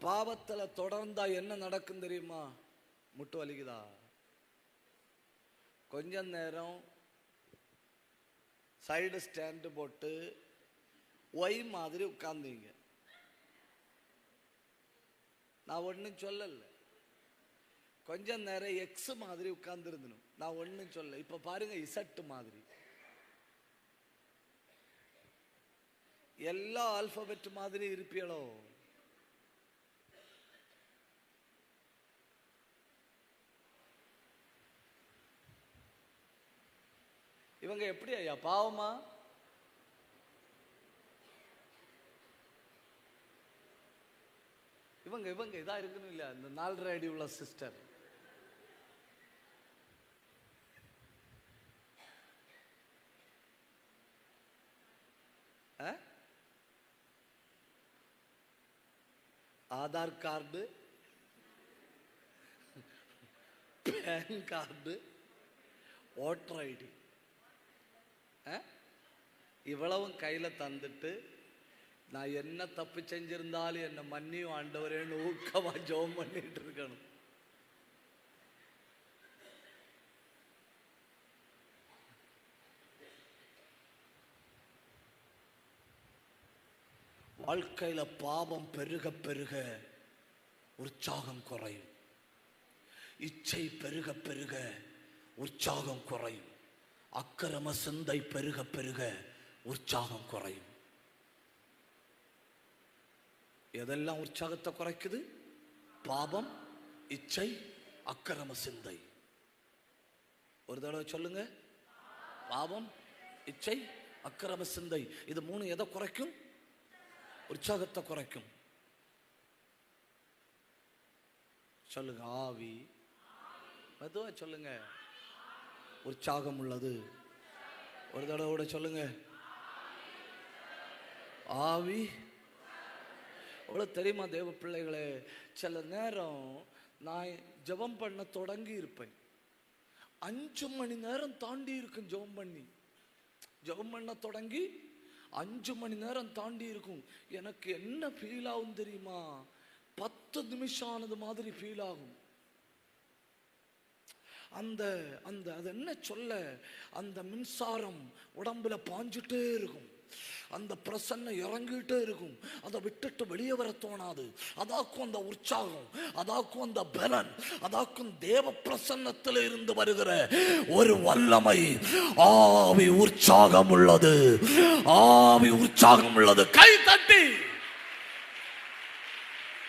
பாவத்துல தொடர்ந்தா என்ன நடக்கும் தெரியுமா? முட்டு வலிக்குதா? கொஞ்ச நேரம் சைடு ஸ்டாண்டு போட்டு ஒய் மாதிரி உட்கார்ந்தீங்க. நான் ஒன்றும் சொல்லல. கொஞ்ச நேரம் எக்ஸ் மாதிரி உட்கார்ந்து இருந்தணும். நான் ஒன்றும் சொல்ல. இப்ப பாருங்க இசட்டு மாதிரி எல்லா ஆல்பபெட் மாதிரி இருப்பீங்களோ? இவங்க எப்படி ஐயா பாவமா? இவங்க இவங்க இதா இருக்கணும் இல்லையா? இந்த 4.5 அடி உள்ள sister Aadhaar card, PAN card, voter ID இவ்வளவும் கையில தந்துட்டு நான் என்ன தப்பு செஞ்சிருந்தாலும் என்ன மன்னியும் ஆண்டவரேன்னு ஊக்கமா ஜெபம் பண்ணிட்டு இருக்கணும். வாழ்க்கையில பாவம் பெருக பெருக உற்சாகம் குறையும். இச்சை பெருக பெருக உற்சாகம் குறையும். அக்கிரம சிந்தை பெருக பெருக உற்சாகம் குறையும். எதெல்லாம் உற்சாகத்தை குறைக்குது? பாவம், இச்சை, அக்கிரம சிந்தை. ஒரு தடவை சொல்லுங்க. பாவம், இச்சை, அக்கிரம சிந்தை. இது 3 எதை குறைக்கும்? உற்சாகத்தை குறைக்கும். சொல்லுங்க. ஆவி. மெதுவா சொல்லுங்க. உற்சாகம் உள்ளது. ஒரு தடவை சொல்லுங்க. ஆவி. அவ்வளவு தெரியுமா தேவ பிள்ளைகளே? சில நேரம் நான் ஜெபம் பண்ண தொடங்கி இருப்பேன். 5 மணி நேரம் தாண்டி இருக்கும் ஜெபம் பண்ணி. ஜெபம் பண்ண தொடங்கி 5 மணி நேரம் தாண்டி இருக்கும். எனக்கு என்ன ஃபீல் ஆகும் தெரியுமா? 10 நிமிஷம் ஆனது மாதிரி ஃபீல் ஆகும். அந்த அந்த அது என்ன சொல்ல, அந்த மின்சாரம் உடம்புல பாஞ்சுட்டே இருக்கும். அந்த பிரசன்ன இறங்கிட்டே இருக்கும். அதை விட்டுட்டு வெளியே வர தோணாது. அதாக்கும் அந்த உற்சாகம், அதாக்கும் அந்த பலன், அதாக்கும் தேவ பிரசன்னத்தில் இருந்து வருகிற ஒரு வல்லமை. ஆவி உற்சாகம் உள்ளது. ஆவி உற்சாகம் உள்ளது. கை தட்டி